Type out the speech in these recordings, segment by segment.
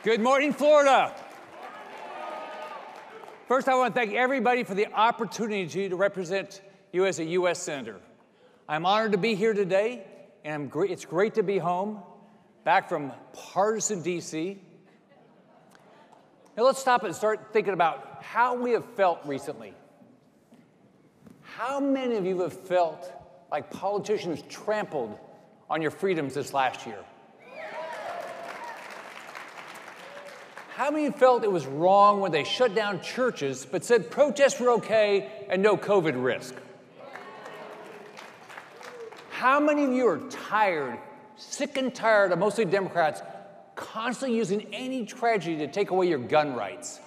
Good morning, Florida. First, I want to thank everybody for the opportunity to represent you as a U.S. Senator. I'm honored to be here today, and it's great to be home, back from partisan D.C. Now, let's stop and start thinking about how we have felt recently. How many of you have felt like politicians trampled on your freedoms this last year? How many felt it was wrong when they shut down churches but said protests were okay and no COVID risk? How many of you are tired, sick and tired of mostly Democrats constantly using any tragedy to take away your gun rights?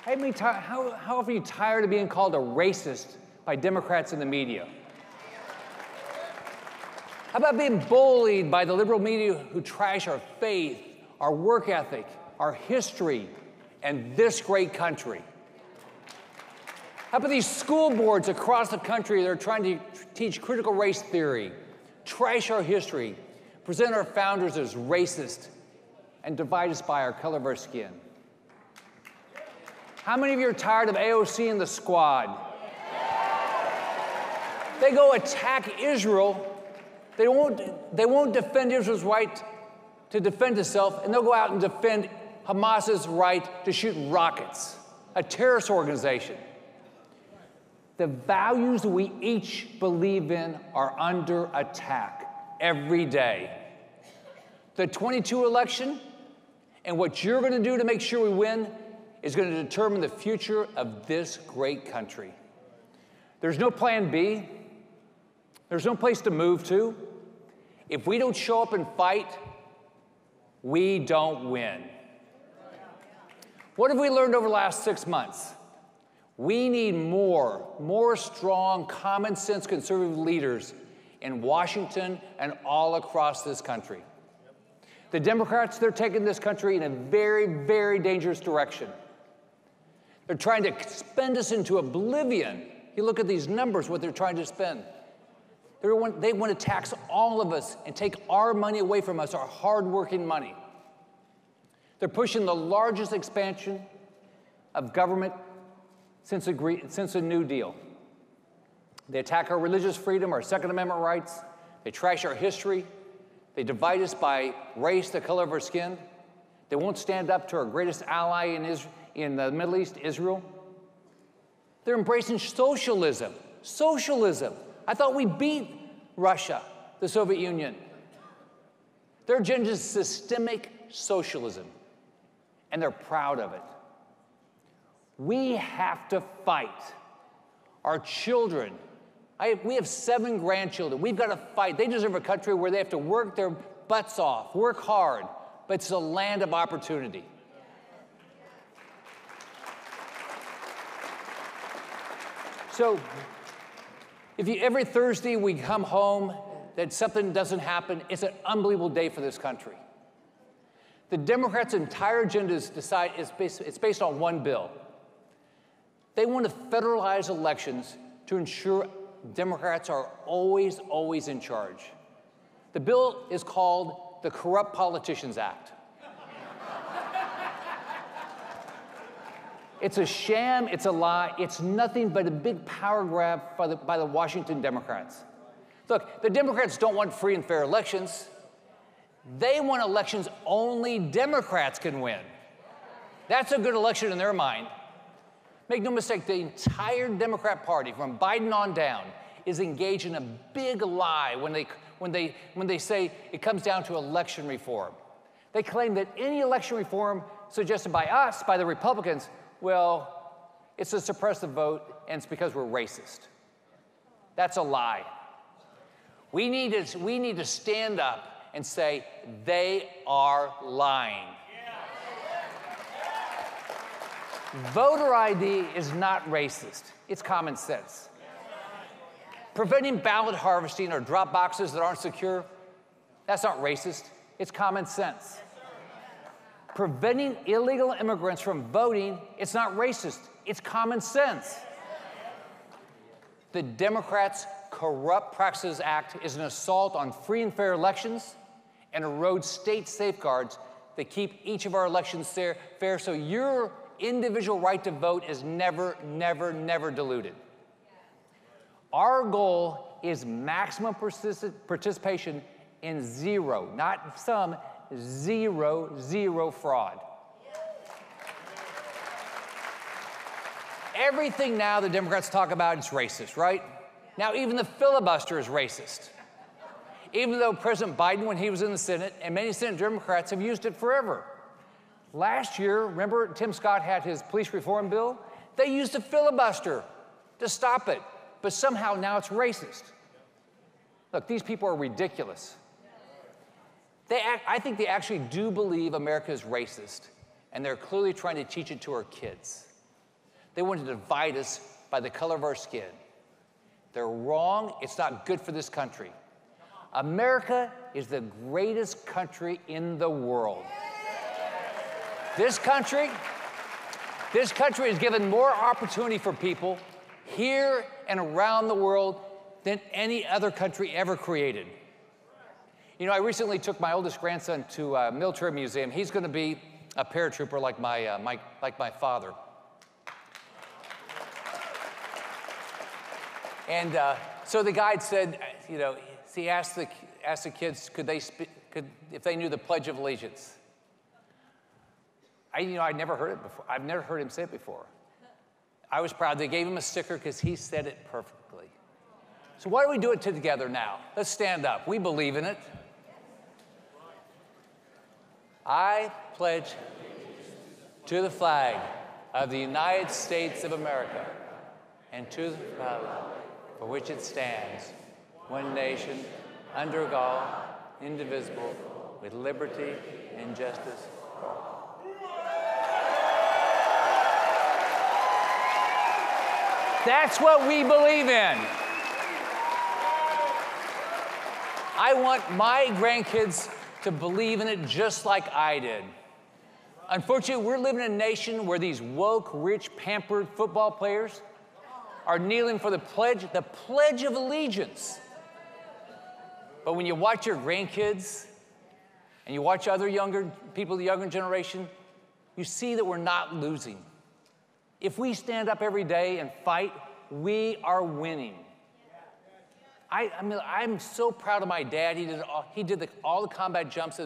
How often are you tired of being called a racist by Democrats in the media? How about being bullied by the liberal media who trash our faith, our work ethic, our history, and this great country? How about these school boards across the country that are trying to teach critical race theory, trash our history, present our founders as racist, and divide us by our color of our skin? How many of you are tired of AOC and the Squad? They go attack Israel. They won't defend Israel's right to defend itself, and they'll go out and defend Hamas's right to shoot rockets, a terrorist organization. The values we each believe in are under attack every day. The 22 election and what you're going to do to make sure we win is going to determine the future of this great country. There's no plan B. There's no place to move to. If we don't show up and fight, we don't win. What have we learned over the last 6 months? We need more strong, common sense conservative leaders in Washington and all across this country. The Democrats, they're taking this country in a very, very dangerous direction. They're trying to spend us into oblivion. You look at these numbers, what they're trying to spend. They want to tax all of us and take our money away from us, our hard-working money. They're pushing the largest expansion of government since the New Deal. They attack our religious freedom, our Second Amendment rights. They trash our history. They divide us by race, the color of our skin. They won't stand up to our greatest ally in the Middle East, Israel. They're embracing socialism. Socialism. I thought we beat Russia, the Soviet Union. Their agenda is systemic socialism, and they're proud of it. We have to fight. Our children, we have 7 grandchildren. We've got to fight. They deserve a country where they have to work their butts off, work hard, but it's a land of opportunity. So, every Thursday we come home, that something doesn't happen, it's an unbelievable day for this country. The Democrats' entire agenda is based on one bill. They want to federalize elections to ensure Democrats are always, always in charge. The bill is called the Corrupt Politicians Act. It's a sham, it's a lie, it's nothing but a big power grab by the Washington Democrats. Look, the Democrats don't want free and fair elections. They want elections only Democrats can win. That's a good election in their mind. Make no mistake, the entire Democrat Party, from Biden on down, is engaged in a big lie when they say it comes down to election reform. They claim that any election reform suggested by us, by the Republicans, well, it's to suppress the vote, and it's because we're racist. That's a lie. We need to stand up and say, they are lying. Voter ID is not racist. It's common sense. Preventing ballot harvesting or drop boxes that aren't secure, that's not racist. It's common sense. Preventing illegal immigrants from voting, it's not racist. It's common sense. The Democrats' Corrupt Practices Act is an assault on free and fair elections, and erode state safeguards that keep each of our elections fair so your individual right to vote is never, never, never diluted. Our goal is maximum participation in zero, not some, zero fraud. Everything now the Democrats talk about is racist, right? Now even the filibuster is racist. Even though President Biden, when he was in the Senate, and many Senate Democrats have used it forever. Last year, remember Tim Scott had his police reform bill? They used a filibuster to stop it, but somehow now it's racist. Look, these people are ridiculous. I think they actually do believe America is racist, and they're clearly trying to teach it to our kids. They want to divide us by the color of our skin. They're wrong. It's not good for this country. America is the greatest country in the world. This country has given more opportunity for people here and around the world than any other country ever created. You know, I recently took my oldest grandson to a military museum. He's going to be a paratrooper like my father. And so the guide said, you know, he asked the kids, if they knew the Pledge of Allegiance. I'd never heard it before. I've never heard him say it before. I was proud. They gave him a sticker because he said it perfectly. So why don't we do it together now? Let's stand up. We believe in it. I pledge to the flag of the United States of America and to the republic for which it stands, one nation, under God, indivisible, with liberty and justice. That's what we believe in. I want my grandkids to believe in it just like I did. Unfortunately, we're living in a nation where these woke, rich, pampered football players are kneeling for the Pledge of Allegiance. But when you watch your grandkids and you watch other younger people, the younger generation, you see that we're not losing. If we stand up every day and fight, we are winning. I'm so proud of my dad. He did all the combat jumps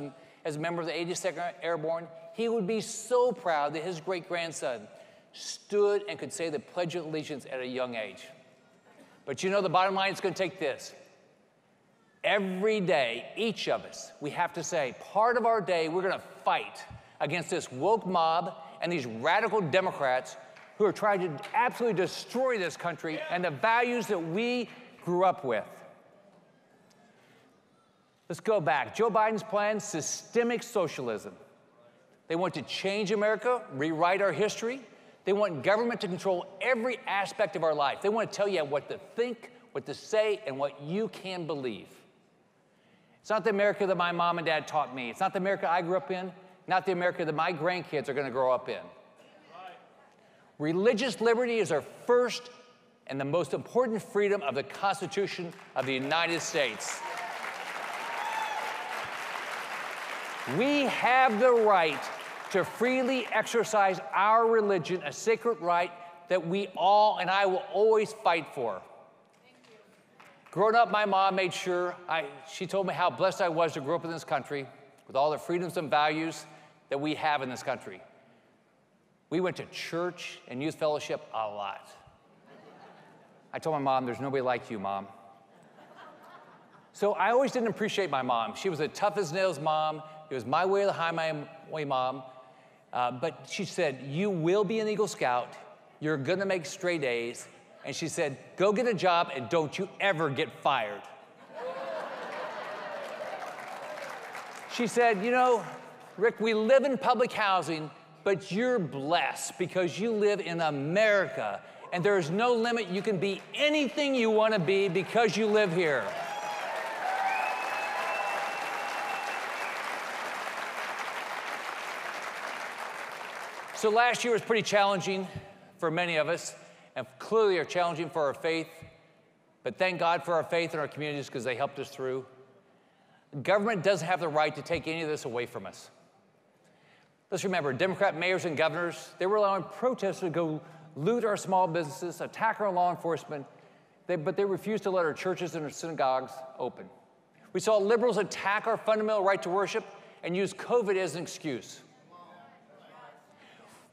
as a member of the 82nd Airborne. He would be so proud that his great-grandson stood and could say the Pledge of Allegiance at a young age. But you know, the bottom line is going to take this. Every day, each of us, we have to say, part of our day, we're going to fight against this woke mob and these radical Democrats who are trying to absolutely destroy this country and the values that we grew up with. Let's go back. Joe Biden's plan, systemic socialism. They want to change America, rewrite our history. They want government to control every aspect of our life. They want to tell you what to think, what to say, and what you can believe. It's not the America that my mom and dad taught me. It's not the America I grew up in, not the America that my grandkids are going to grow up in. Religious liberty is our first and the most important freedom of the Constitution of the United States. We have the right to freely exercise our religion, a sacred right that we all and I will always fight for. Growing up, my mom made sure, she told me how blessed I was to grow up in this country with all the freedoms and values that we have in this country. We went to church and youth fellowship a lot. I told my mom, there's nobody like you, Mom. So I always didn't appreciate my mom. She was a tough as nails mom. It was my way or the highway mom. But she said, you will be an Eagle Scout. You're going to make straight A's. And she said, go get a job and don't you ever get fired. She said, you know, Rick, we live in public housing, but you're blessed because you live in America. And there is no limit. You can be anything you want to be because you live here. So last year was pretty challenging for many of us, and clearly are challenging for our faith. But thank God for our faith and our communities because they helped us through. Government doesn't have the right to take any of this away from us. Let's remember, Democrat mayors and governors, they were allowing protesters to go loot our small businesses, attack our law enforcement, but they refused to let our churches and our synagogues open. We saw liberals attack our fundamental right to worship and use COVID as an excuse.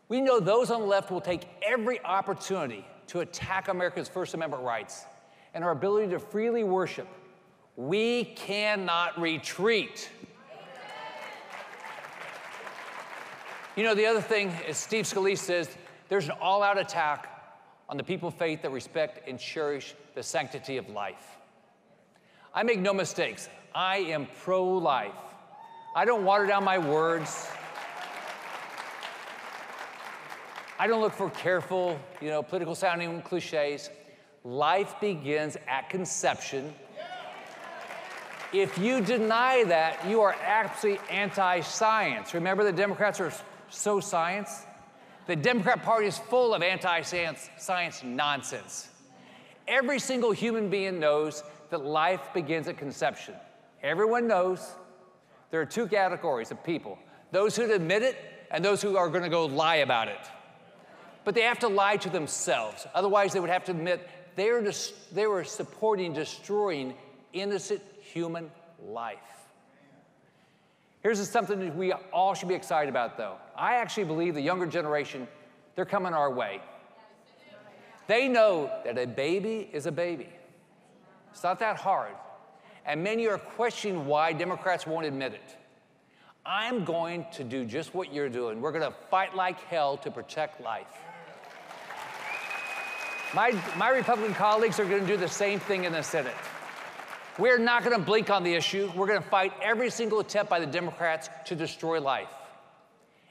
We know those on the left will take every opportunity to attack America's First Amendment rights and our ability to freely worship. We cannot retreat. You know, the other thing, as Steve Scalise says, there's an all-out attack on the people of faith that respect and cherish the sanctity of life. I make no mistakes. I am pro-life. I don't water down my words. I don't look for careful, political sounding cliches. Life begins at conception. If you deny that, you are absolutely anti-science. Remember, the Democrats are so science? The Democrat Party is full of anti-science nonsense. Every single human being knows that life begins at conception. Everyone knows there are two categories of people: those who admit it and those who are going to go lie about it. But they have to lie to themselves. Otherwise, they would have to admit they were supporting destroying innocent human life. Here's something that we all should be excited about, though. I actually believe the younger generation, they're coming our way. They know that a baby is a baby. It's not that hard. And many are questioning why Democrats won't admit it. I'm going to do just what you're doing. We're going to fight like hell to protect life. My Republican colleagues are going to do the same thing in the Senate. We're not going to blink on the issue. We're going to fight every single attempt by the Democrats to destroy life.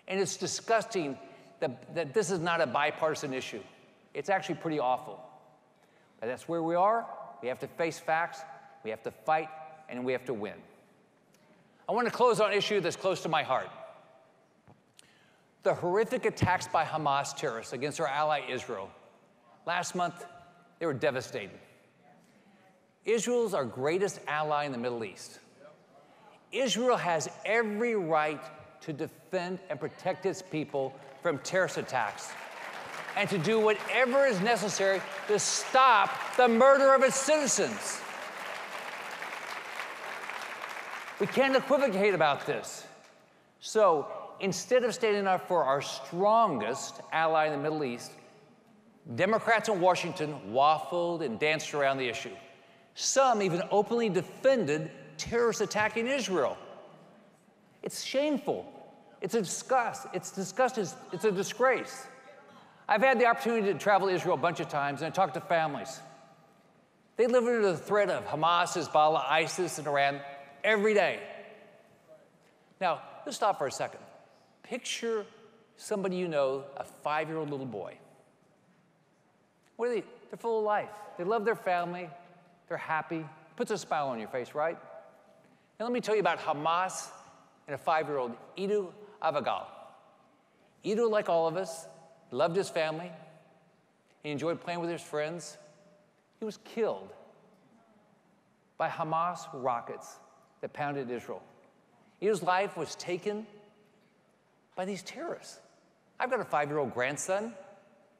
And it's disgusting that this is not a bipartisan issue. It's actually pretty awful. But that's where we are. We have to face facts, we have to fight, and we have to win. I want to close on an issue that's close to my heart. The horrific attacks by Hamas terrorists against our ally Israel. Last month, they were devastating. Israel's our greatest ally in the Middle East. Israel has every right to defend and protect its people from terrorist attacks and to do whatever is necessary to stop the murder of its citizens. We can't equivocate about this. So instead of standing up for our strongest ally in the Middle East, Democrats in Washington waffled and danced around the issue. Some even openly defended terrorists attacking Israel. It's shameful. It's a disgust. It's disgusting. It's a disgrace. I've had the opportunity to travel to Israel a bunch of times, and I talked to families. They live under the threat of Hamas, Hezbollah, ISIS, and Iran every day. Now, let's stop for a second. Picture somebody you know, a 5-year-old little boy. What are they? They're full of life. They love their family. They're happy. Puts a smile on your face, right? Now let me tell you about Hamas and a 5-year-old, Edu Avagal. Edu, like all of us, loved his family. He enjoyed playing with his friends. He was killed by Hamas rockets that pounded Israel. Edu's life was taken by these terrorists. I've got a 5-year-old grandson,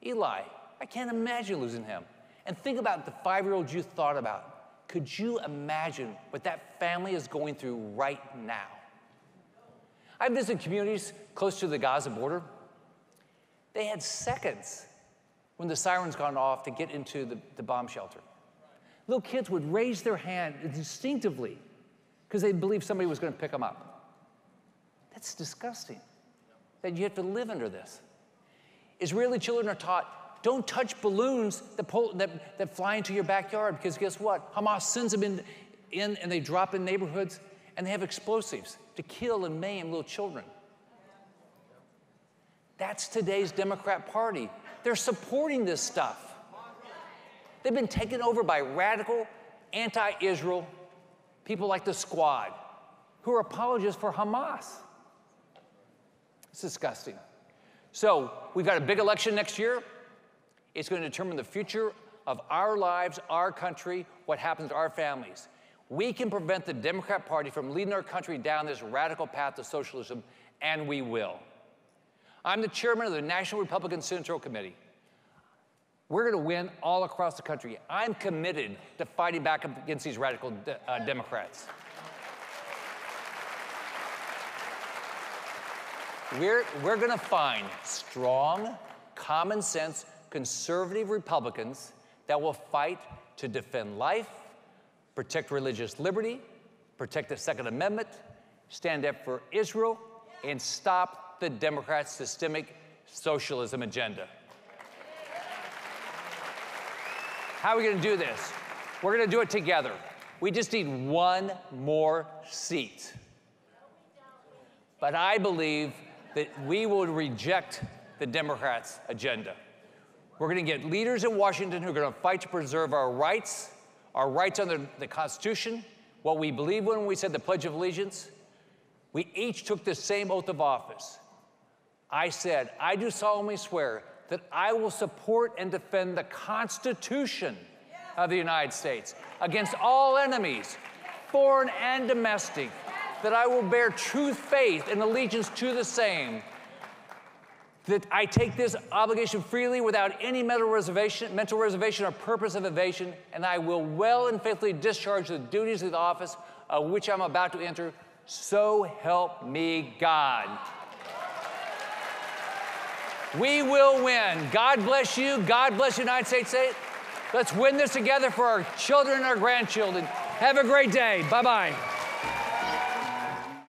Eli. I can't imagine losing him. And think about the 5-year-old you thought about. Could you imagine what that family is going through right now? I visited communities close to the Gaza border. They had seconds when the sirens gone off to get into the bomb shelter. Little kids would raise their hand instinctively because they believed somebody was going to pick them up. That's disgusting, that you have to live under this. Israeli children are taught, don't touch balloons that fly into your backyard, because guess what? Hamas sends them in and they drop in neighborhoods, and they have explosives to kill and maim little children. That's today's Democrat Party. They're supporting this stuff. They've been taken over by radical, anti-Israel people like the Squad, who are apologists for Hamas. It's disgusting. So we've got a big election next year. It's going to determine the future of our lives, our country, what happens to our families. We can prevent the Democrat Party from leading our country down this radical path to socialism, and we will. I'm the chairman of the National Republican Senatorial Committee. We're going to win all across the country. I'm committed to fighting back against these radical Democrats. We're going to find strong, common sense, conservative Republicans that will fight to defend life, protect religious liberty, protect the Second Amendment, stand up for Israel, and stop the Democrats' systemic socialism agenda. How are we going to do this? We're going to do it together. We just need one more seat. But I believe that we will reject the Democrats' agenda. We're going to get leaders in Washington who are going to fight to preserve our rights under the Constitution, what we believe when we said the Pledge of Allegiance. We each took the same oath of office. I said, I do solemnly swear that I will support and defend the Constitution of the United States against all enemies, foreign and domestic, that I will bear true faith and allegiance to the same, that I take this obligation freely without any mental reservation or purpose of evasion, and I will well and faithfully discharge the duties of the office of which I'm about to enter, so help me God. We will win. God bless you. God bless the United States. Let's win this together for our children and our grandchildren. Have a great day. Bye-bye.